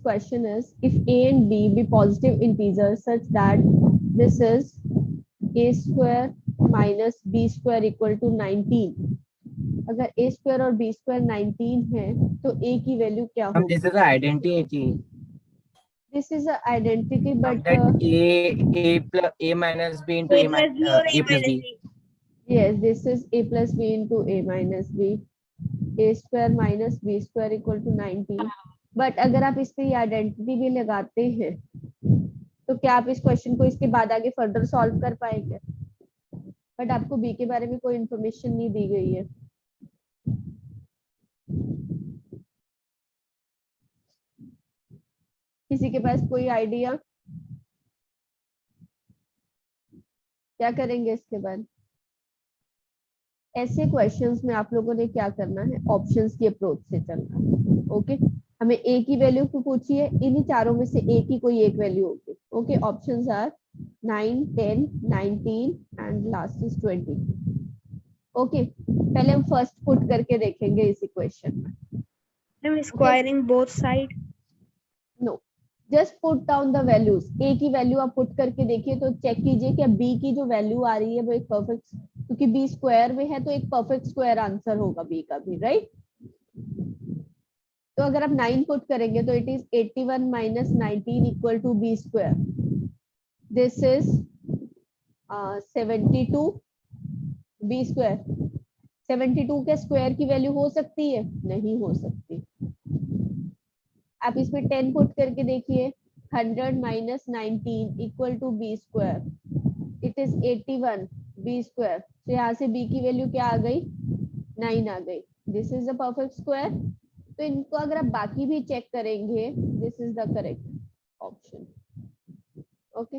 question is, if a and b be positive integers such that this is a square minus b square equal to 19, अगर a square और b square 19 है तो a की value क्या होगी? This is the identity. This is an identity, but That a plus a minus b into A plus B or a plus minus b. B. yes, this is a plus b into a minus b, a square minus b square equal to 19. But अगर आप इस पे ये identity भी लगाते हैं तो क्या आप इस क्वेश्चन को इसके बाद आगे फर्दर सॉल्व कर पाएंगे? बट आपको बी के बारे में कोई इंफॉर्मेशन नहीं दी गई है। किसी के पास कोई आइडिया? क्या करेंगे इसके बाद? ऐसे क्वेश्चंस में आप लोगों ने क्या करना है, ऑप्शंस की अप्रोच से चलना है। ओके, हमें ए की वैल्यू क्यों पूछी है? इन्हीं चारों में से ए की कोई एक वैल्यू होगी। Okay, options are 9, 10, 19 and last is 20। Okay, पहले हम फर्स्ट पुट करके देखेंगे इस इक्वेशन में। I'm squaring both sides. No, just put down the values. A की वैल्यू आप पुट करके देखिए तो चेक कीजिए क्या बी की जो वैल्यू आ रही है वो एक परफेक्ट, क्योंकि बी स्क्वायर में है तो एक परफेक्ट स्क्वायर आंसर होगा बी का भी, राइट? तो अगर आप 9 पुट करेंगे तो it is 81 minus 19 equal to B square. This is 72 B square. 72 के स्क्वायर की वैल्यू हो सकती है? नहीं हो सकती। आप इसमें 10 पुट करके देखिए, 100 minus 19 equal to B square, it is 81 B square. तो यहाँ से बी की वैल्यू क्या आ गई? 9 आ गई। This is the perfect square. तो इनको अगर आप बाकी भी चेक करेंगे, this is the correct option. Okay,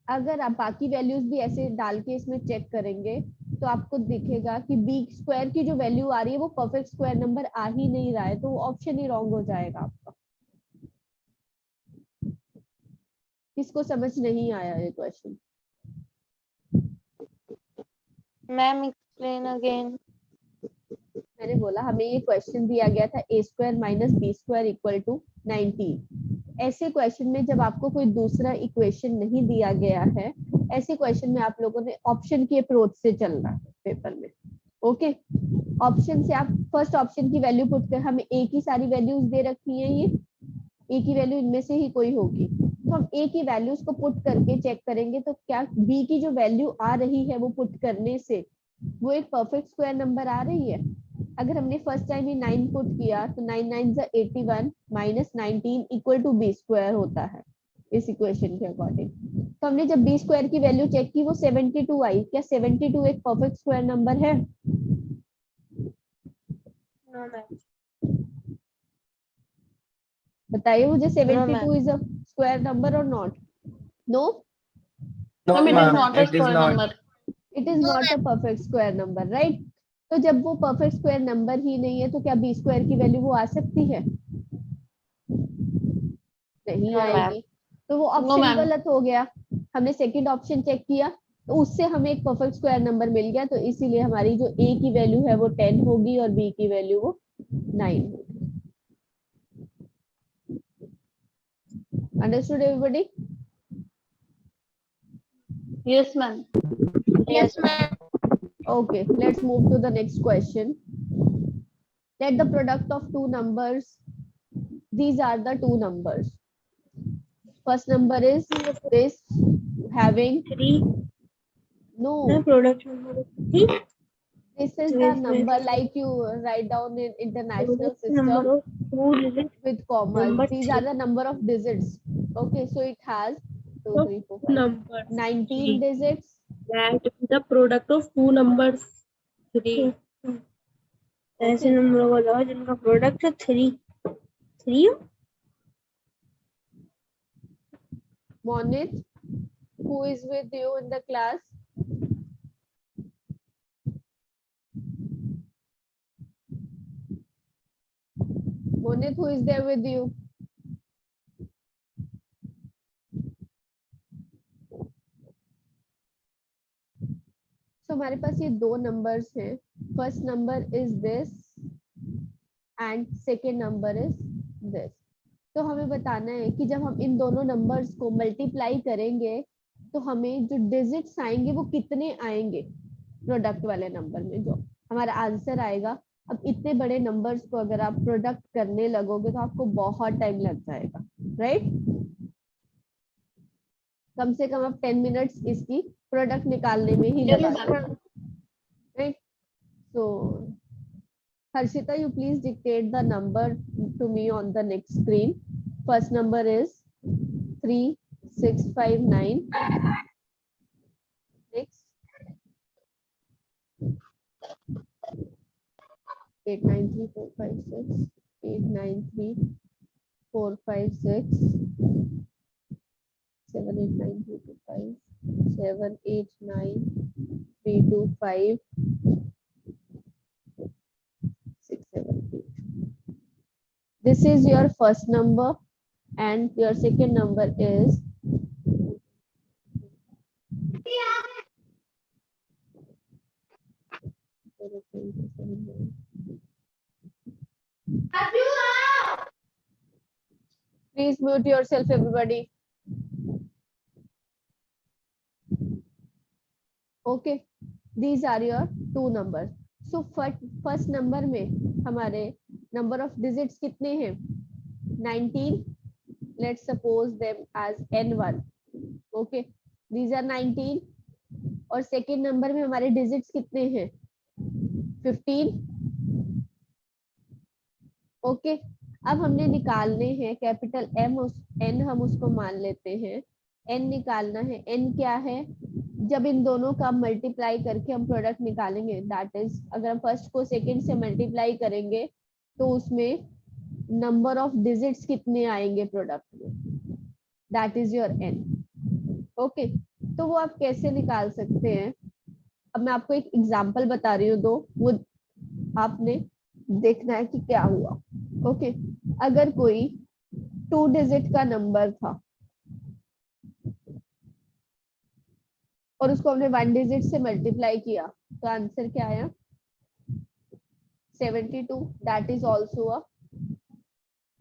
अगर आप बाकी वैल्यूज भी ऐसे डाल के इसमें चेक करेंगे तो आपको दिखेगा कि बी स्क्वायर की जो वैल्यू आ रही है वो परफेक्ट स्क्वायर नंबर आ ही नहीं रहा है, तो वो ऑप्शन ही रॉन्ग हो जाएगा आपका। किसको समझ नहीं आया ये क्वेश्चन? Ma'am, explain again. मैंने बोला हमें ये क्वेश्चन दिया गया था A square minus B square equal to 19। ऐसे क्वेश्चन में जब आपको कोई दूसरा इक्वेशन नहीं दिया गया है, ऐसे क्वेश्चन में आप लोगों ने ऑप्शन की अप्रोच से चलना है पेपर में। ओके, ऑप्शन से आप फर्स्ट ऑप्शन की वैल्यू पुट कर, हमें ए की सारी वैल्यूज दे रखी है, ये ए की वैल्यू इनमें से ही कोई होगी, तो हम ए की वैल्यूज को पुट करके चेक करेंगे तो क्या बी की जो वैल्यू आ रही है वो पुट करने से वो एक परफेक्ट स्क्वायर नंबर आ रही है। अगर हमने फर्स्ट टाइम ही 9 पुट किया तो 9 9 जा 81 minus 19 equal to B square होता है इस इक्वेशन के अकॉर्डिंग। तो हमने जब बी स्क्वायर की वैल्यू चेक की वो 72 आई। क्या 72 एक परफेक्ट स्क्वायर नंबर है? No, ma'am. बताइए मुझे, 72 ma'am. Is a square number और not? No, No, Ma'am, it is ma'am, not a it is square not. number. It is not a perfect square number, right? तो जब वो perfect square number ही नहीं है तो क्या बी स्क्वायर की value वो आ सकती है? नहीं No, ma'am. आएगी। तो वो No, ऑप्शन ma'am. गलत हो गया। हमने सेकंड ऑप्शन चेक किया तो उससे हमें एक परफेक्ट स्क्वायर नंबर मिल गया, तो इसीलिए हमारी जो ए की वैल्यू है वो 10 होगी और बी की वैल्यू वो 9 होगी। Understood everybody? Yes, ma'am. Yes, ma'am. Okay, let's move to the next question. Let the product of two numbers, these are the two numbers. First number is this, having 3. The no, product number is 3. this is the number like you write down in international Number system of 2 digits. with commas. Number These 3. are the number of digits. Okay, so it has 2, 3, 4, 5, Number 19 digits. That is the product of 2 numbers. 3. ऐसे नंबरों को लगाओ जिनका product है 3. 3. Monit, who is with you in the class? Monit, who is there with you? So हमारे पास ये दो numbers हैं। First number is this and second number is this. तो हमें बताना है कि जब हम इन दोनों नंबर्स को मल्टीप्लाई करेंगे तो हमें जो डिजिट्स आएंगे वो कितने आएंगे प्रोडक्ट वाले नंबर में, जो हमारा आंसर आएगा। अब इतने बड़े नंबर्स को अगर आप प्रोडक्ट करने लगोगे तो आपको बहुत टाइम लग जाएगा, राइट। कम से कम आप 10 मिनट्स इसकी प्रोडक्ट निकालने में ही लगा दोगे, right. So Harshita, you please dictate the number to me on the next screen. First number is 3659. Next 893456, 893456, 789325, 789325, 678. This is your first number and your second number is 0.79. Please mute yourself, everybody. Okay, these are your two numbers. So first number में हमारे number of digits कितने हैं? 19. Let's suppose them as n1. Okay, these are 19. और second number में हमारे digits कितने हैं? 15. Okay, अब हमने निकालने हैं कैपिटल एम, एन हम उसको मान लेते हैं। एन निकालना है, एन क्या है? जब इन दोनों का मल्टीप्लाई करके हम प्रोडक्ट निकालेंगे, दैट इज अगर हम फर्स्ट को सेकंड से मल्टीप्लाई करेंगे तो उसमें नंबर ऑफ डिजिट्स कितने आएंगे प्रोडक्ट में, that is your N. Okay, तो वो आप कैसे निकाल सकते हैं? अब मैं आपको एक एग्जांपल बता रही हूँ, दो वो आपने देखना है कि क्या हुआ। ओके, अगर कोई 2 डिजिट का नंबर था और उसको हमने 1 डिजिट से मल्टीप्लाई किया तो आंसर क्या आया? 72. That is also a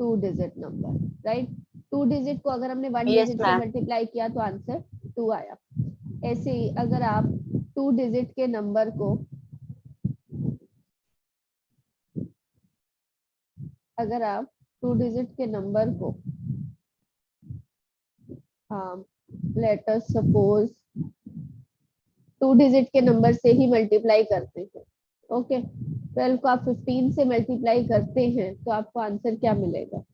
2 digit number, right. 2 digit को अगर हमने 1 डिजिट से मल्टीप्लाई किया तो आंसर 2 आया। ऐसे ही अगर आप 2 डिजिट के नंबर को अगर आप 2 डिजिट के नंबर को लेट अस सपोज 2 डिजिट के नंबर से ही मल्टीप्लाई करते हैं। ओके, 12 को आप 15 से मल्टीप्लाई करते हैं तो आपको आंसर क्या मिलेगा?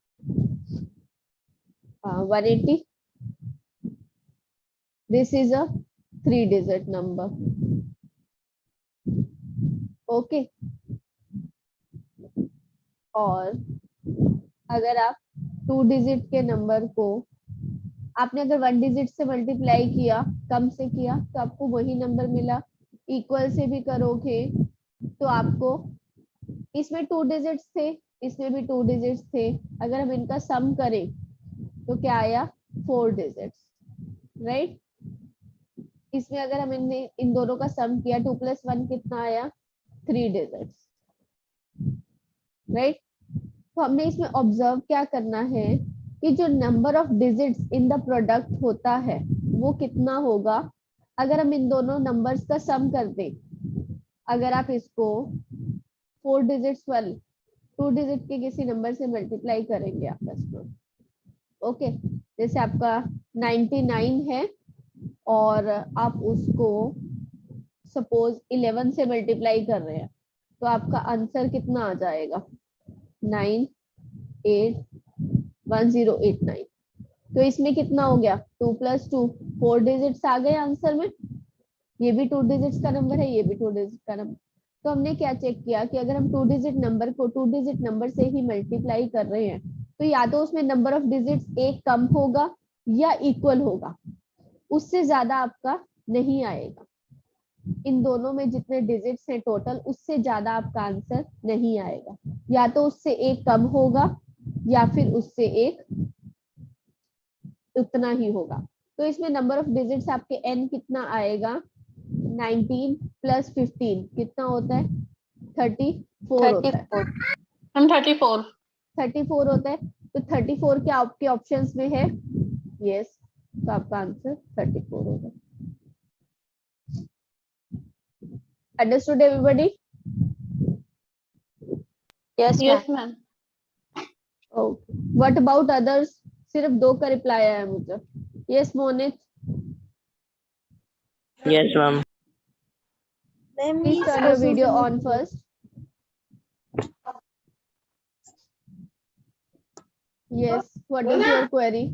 180. This is a 3 digit number. Okay, और अगर आप 2 डिजिट के नंबर को आपने अगर 1 डिजिट से मल्टीप्लाई किया, कम से किया तो आपको वही नंबर मिला। इक्वल से भी करोगे तो आपको, इसमें 2 डिजिट्स थे, इसमें भी 2 डिजिट्स थे, अगर हम इनका सम करें तो क्या आया? 4 डिजिट्स, राइट। इसमें अगर हम इन दोनों का सम किया 2 + 1 कितना आया? 3 डिजिट्स, राइट। तो हमने इसमें ऑब्जर्व क्या करना है कि जो number of digits in the product होता है वो कितना होगा अगर हम इन दोनों नंबर्स का सम कर दें। अगर आप इसको 4 डिजिट्स वाले 2 डिजिट के किसी नंबर से मल्टीप्लाई करेंगे आपस में, ओके, जैसे आपका 99 है और आप उसको सपोज 11 से मल्टीप्लाई कर रहे हैं तो आपका आंसर कितना आ जाएगा? 981089। तो इसमें कितना हो गया? 2 + 2, 4 डिजिट्स आ गए आंसर में। ये भी 2 डिजिट्स का नंबर है, ये भी 2 डिजिट का नंबर। तो हमने क्या चेक किया कि अगर हम 2 डिजिट नंबर को 2 डिजिट नंबर से ही मल्टीप्लाई कर रहे हैं तो या तो उसमें नंबर ऑफ डिजिट्स एक कम होगा या इक्वल होगा, उससे ज्यादा आपका नहीं आएगा। इन दोनों में जितने डिजिट्स हैं टोटल, उससे ज्यादा आपका आंसर नहीं आएगा, या तो उससे एक कम होगा या फिर उससे एक उतना ही होगा। तो इसमें नंबर ऑफ डिजिट्स आपके n कितना आएगा? 19 + 15 कितना होता है? 34 होता है। 34 34 होता है। तो 34 क्या आपके ऑप्शंस में है? यस, तो आपका आंसर 34 होगा। Understood everybody? Yes, Yes, ma'am. ma'am. Okay, what about others? सिर्फ 2 का रिप्लाई आया है मुझे। Yes Monit, Yes, ma'am. Ma'am, please ये टर्न योर question वीडियो समझ ऑन नहीं आया। First. Yes, what is your query?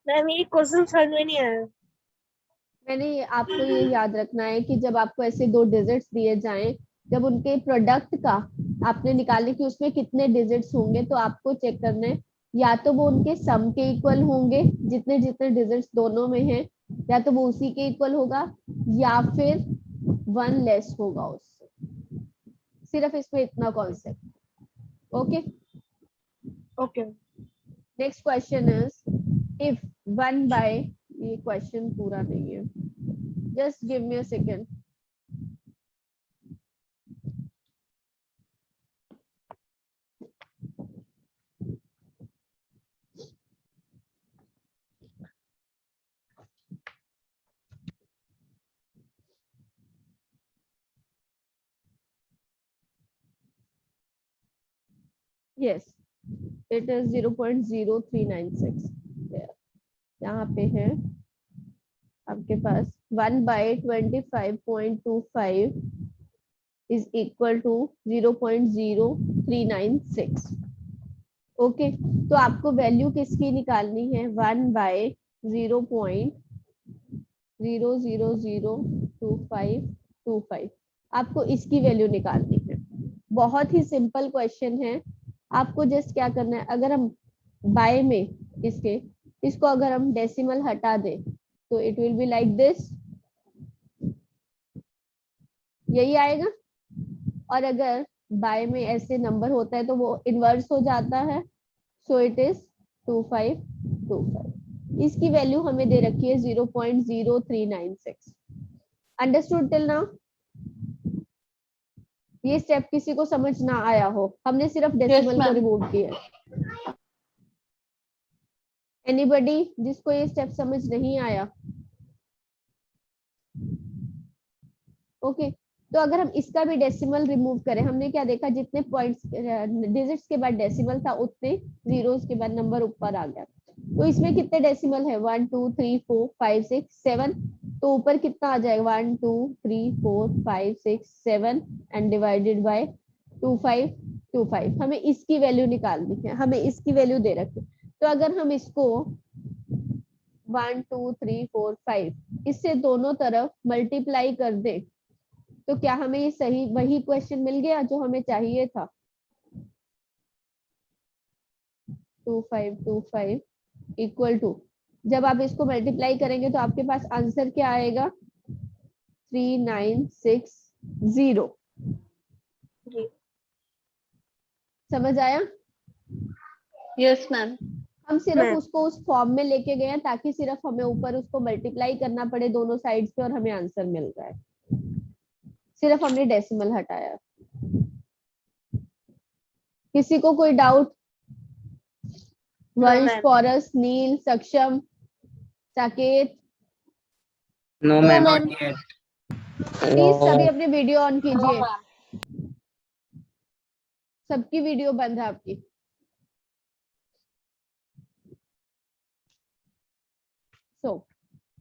Ma'am ये क्वेश्चन समझ में नहीं आया। मैंने आपको ये याद रखना है कि जब आपको ऐसे 2 डिजिट्स दिए जाएं, जब उनके प्रोडक्ट का आपने निकालने की उसमें कितने डिजिट्स होंगे, तो आपको चेक करना है या तो वो उनके सम के इक्वल होंगे, जितने जितने डिजिट्स दोनों में हैं, या तो वो उसी के इक्वल होगा, या फिर 1 लेस होगा उससे। सिर्फ इसमें इतना concept. Okay, okay. Next question is if 1 by, ये क्वेश्चन पूरा नहीं है, just give me a second. Yes, it is 0.0396। यहाँ पे है आपके पास 1/25.25 इज इक्वल टू 0.0396। ओके, तो आपको वैल्यू किसकी निकालनी है? 1/0.0002525। आपको इसकी वैल्यू निकालनी है। बहुत ही सिंपल क्वेश्चन है। आपको जस्ट क्या करना है, अगर हम बाय में इसको अगर हम डेसिमल हटा दें तो it will be like this, यही आएगा। और अगर बाय में ऐसे नंबर होता है तो वो इनवर्स हो जाता है, सो इट इज 2525। इसकी वैल्यू हमें दे रखी है 0.0396। Understood till now? ये स्टेप किसी को समझ ना आया हो, हमने सिर्फ डेसिमल को ma'am. रिमूव किया। एनीबॉडी जिसको ये स्टेप समझ नहीं आया? ओके, तो अगर हम इसका भी डेसिमल रिमूव करें, हमने क्या देखा, जितने पॉइंट्स डिजिट्स के बाद डेसिमल था उतने जीरोस के बाद नंबर ऊपर आ गया। तो इसमें कितने डेसिमल है? 1 2 3 4 5 6 7। तो ऊपर कितना आ जाएगा? 1 2 3 4 5 6 7 एंड डिवाइडेड बाय 2525। हमें इसकी वैल्यू निकालनी है, हमें इसकी वैल्यू दे रखी। तो अगर हम इसको 1 2 3 4 5 इससे दोनों तरफ मल्टीप्लाई कर दे तो क्या हमें ये सही वही क्वेश्चन मिल गया जो हमें चाहिए था? 2525 इक्वल टू, जब आप इसको मल्टीप्लाई करेंगे तो आपके पास आंसर क्या आएगा? 3960। जी। समझ आया? Yes, ma'am. हम सिर्फ Ma'am. उसको उस फॉर्म में लेके गए हैं ताकि सिर्फ हमें ऊपर उसको मल्टीप्लाई करना पड़े दोनों साइड पे और हमें आंसर मिल जाए। सिर्फ हमने डेसिमल हटाया। किसी को कोई डाउट? वंश, ma'am. पौरस, नील, सक्षम, Saket, No, No, ma'am. ma'am. Not yet. Please सभी अपने वीडियो ऑन कीजिए। No, ma'am. सबकी वीडियो बंद है आपकी। So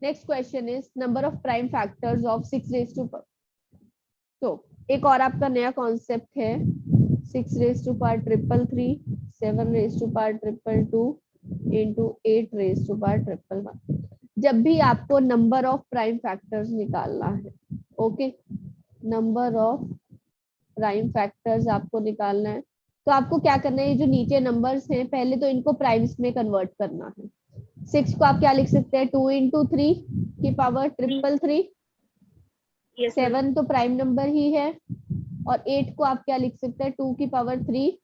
next question is number of prime factors of 6 raised to power। तो एक और आपका नया कॉन्सेप्ट है 6 raised to power 333, 7 raised to power 222 into 8 raised to power 111। जब भी आपको नंबर ऑफ प्राइम फैक्टर्स निकालना है, okay, number of prime factors आपको निकालना है, तो आपको क्या करना है, ये जो नीचे नंबर्स हैं पहले तो इनको प्राइम्स में कन्वर्ट करना है। 6 को आप क्या लिख सकते हैं? 2 into 3 की पावर 333। Yes, ma'am. 7 तो प्राइम नंबर ही है, और 8 को आप क्या लिख सकते हैं? 2 की पावर 3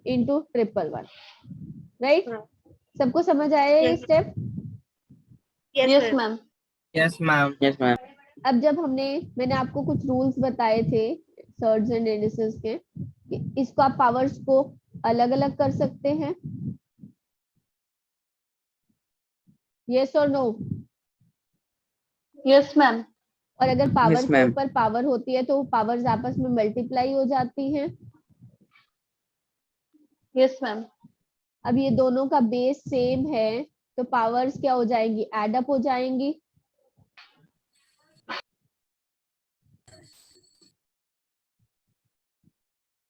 into 111। राइट? हाँ। सबको समझ आया ये Yes. Step? Yes, Yes, ma'am. ma'am. Yes, ma'am. Yes, ma'am. अब जब मैंने आपको कुछ रूल्स बताए थे सर्ड्स एंड इंडिसेस के, कि इसको आप पावर्स को अलग अलग कर सकते हैं? यस और नो? Yes, ma'am. और अगर पावर Yes, के ma'am. ऊपर पावर होती है तो पावर्स आपस में मल्टीप्लाई हो जाती हैं। Yes, ma'am. अब ये दोनों का बेस सेम है तो पावर्स क्या हो जाएंगी? एड अप हो जाएंगी।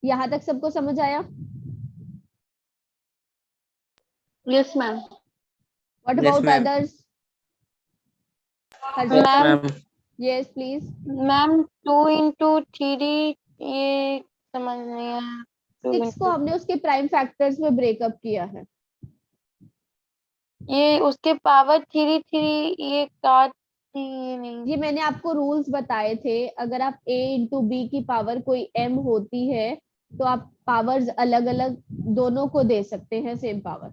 यहाँ तक सबको समझ आया? Yes, ma'am. What Yes, about ma'am. Others? Yes, Ma'am. ma'am. Yes please. Ma'am, 2 into 3 ये समझ नहीं आया। 2 6 को into हमने उसके प्राइम फैक्टर्स में ब्रेकअप किया है। ये उसके पावर 3 ये काट ये नहीं। ये मैंने आपको रूल्स बताए थे। अगर आप a इंटू बी की पावर कोई m होती है तो आप पावर्स अलग अलग दोनों को दे सकते हैं सेम पावर।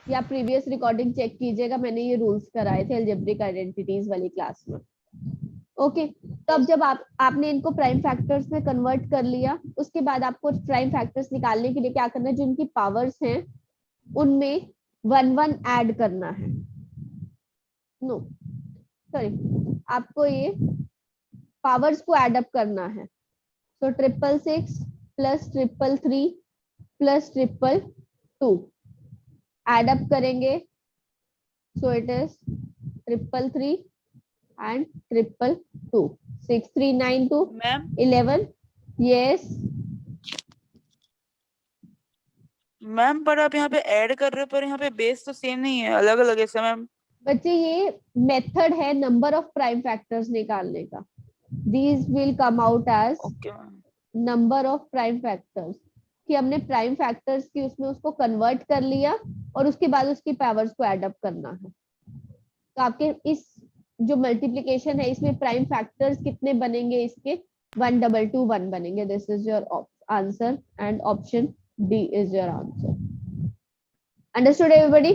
या प्रीवियस रिकॉर्डिंग चेक कीजिएगा, मैंने ये रूल्स कराए थे अलजेब्रिक आइडेंटिटीज वाली क्लास में। ओके, तो अब जब आपने इनको प्राइम फैक्टर्स में कन्वर्ट कर लिया, उसके बाद आपको प्राइम फैक्टर्स निकालने के लिए क्या करना है? जिनकी पावर्स हैं उनमें 1 1 ऐड करना है। नो सॉरी, आपको ये पावर्स को एड अप करना है। तो 666 प्लस 333 प्लस 222 एड अप करेंगे। So it is 333 and 222 6392 ma'am 11। yes ma'am पर आप यहाँ पे ऐड कर रहे हो पर यहाँ पे बेस तो सेम नहीं है, अलग अलग है सब मैम। बच्चे ये मेथड है नंबर ऑफ प्राइम फैक्टर्स निकालने का। these will come out as okay ma'am. Number of prime factors, कि हमने प्राइम फैक्टर्स की उसमें उसको कन्वर्ट कर लिया और उसके बाद उसकी पावर्स को एड अप करना है। तो आपके इस जो मल्टीप्लिकेशन है इसमें प्राइम फैक्टर्स कितने बनेंगे? इसके 1221 बनेंगे। This is your answer and option D is your answer. Understood everybody?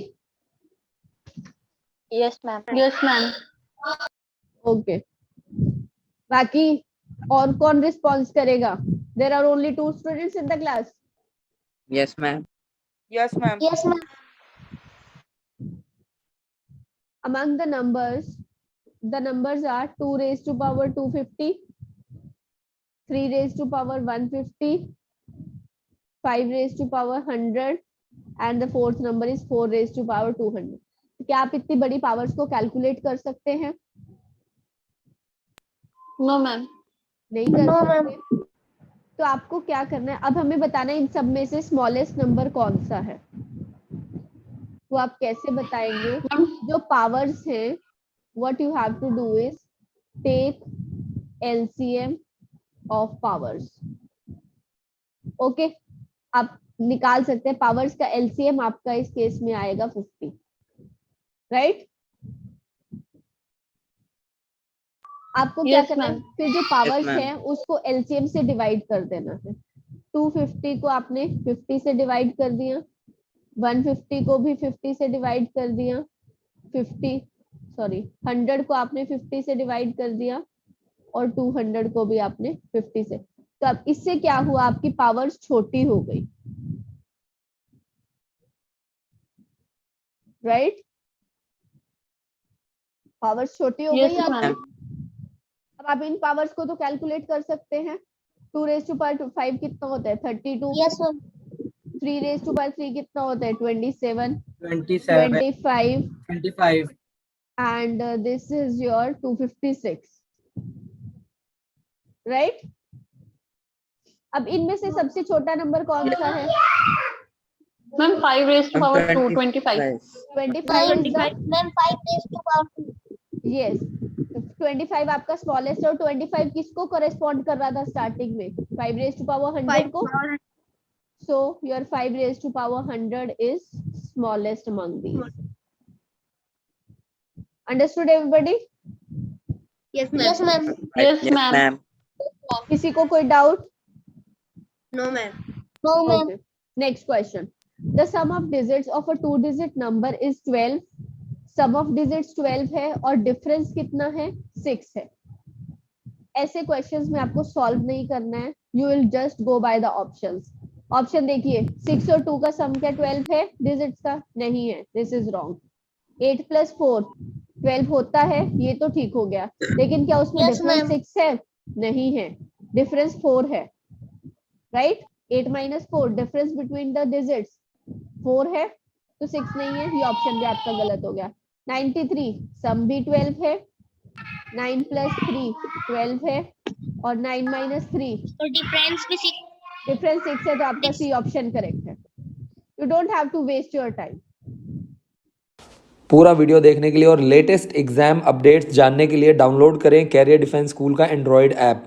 Yes, ma'am. Yes, ma'am. Okay, बाकी और कौन रिस्पॉन्स करेगा? There are only 2 students in the class. Yes, ma'am. Yes ma'am. Yes, ma'am. among the numbers are 2 raised to power 250, 3 raised to power 150, 5 raised to power 100 and the fourth number is 4 raised to power 200। क्या आप इतनी बड़ी powers को calculate कर सकते हैं? No, ma'am. नहीं कर No, सकते। तो आपको क्या करना है? अब हमें बताना है इन सब में से स्मॉलेस्ट नंबर कौन सा है। तो आप कैसे बताएंगे? जो पावर्स हैं, what you have to do is take LCM of powers। Okay, आप निकाल सकते हैं पावर्स का LCM। आपका इस केस में आएगा 50, राइट? आपको क्या Yes, करना है? ma'am. फिर जो पावर्स ma'am. हैं उसको LCM से डिवाइड कर देना है। 250 को आपने 50 से डिवाइड कर दिया, 150 को भी 50 से डिवाइड कर दिया, 100 को आपने 50 से डिवाइड कर दिया और 200 को भी आपने 50 से। तो अब इससे क्या हुआ? आपकी पावर्स छोटी हो गई, राइट? पावर्स छोटी हो Yes, गई आपकी। ma'am. अब आप इन पावर्स को तो कैलकुलेट कर सकते हैं। 2 रेज टू पावर 5 कितना होता है? 32। Yes, ma'am. 3 raise to power 3 कितना होता है? 27, 27, 25 25. and this is your 256, right? अब इनमें से सबसे छोटा नंबर कौन सा है? Ma'am, 5 raised to power 2, 25. 25 is the Ma'am, 5 raised to power 2. yes 25 आपका स्मॉलेस्ट। और 25 किसको कॉरेस्पॉन्ड कर रहा था स्टार्टिंग में? 5 रेज टू पावर 100 को। So your 5 raise to power 100 is smallest among these. Understood everybody? Yes, ma'am. Yes, ma'am. Yes, Yes, ma'am. ma'am. किसी को कोई doubt? No, ma'am. No, ma'am. Okay. Next question. The sum of digits of a 2-digit number is 12. Sum of digits 12 है और difference कितना है? 6 है। ऐसे questions में आपको सॉल्व नहीं करना है, you will just go by the options. Option देखिए, 6 और 2 का सम क्या 12 है डिजिट्स का? नहीं है, दिस इज रॉन्ग। 8 + 4 12 होता है, ये तो ठीक हो गया, लेकिन क्या उसमें Yes, डिफरेंस ma'am. 6 है? नहीं है, डिफरेंस 4 है, right? 8 - 4 difference between the digits 4 है, तो 6 नहीं है, ये ऑप्शन भी आपका गलत हो गया। 93 सम भी 12 है, 9 + 3 12 है, और 9 - 3 तो डिफरेंस भी डिफरेंस 6 है, तो आपका सी ऑप्शन करेक्ट है। You don't have to waste your time. पूरा वीडियो देखने के लिए और लेटेस्ट एग्जाम अपडेट्स जानने के लिए डाउनलोड करें कैरियर डिफेंस स्कूल का एंड्रॉयड ऐप।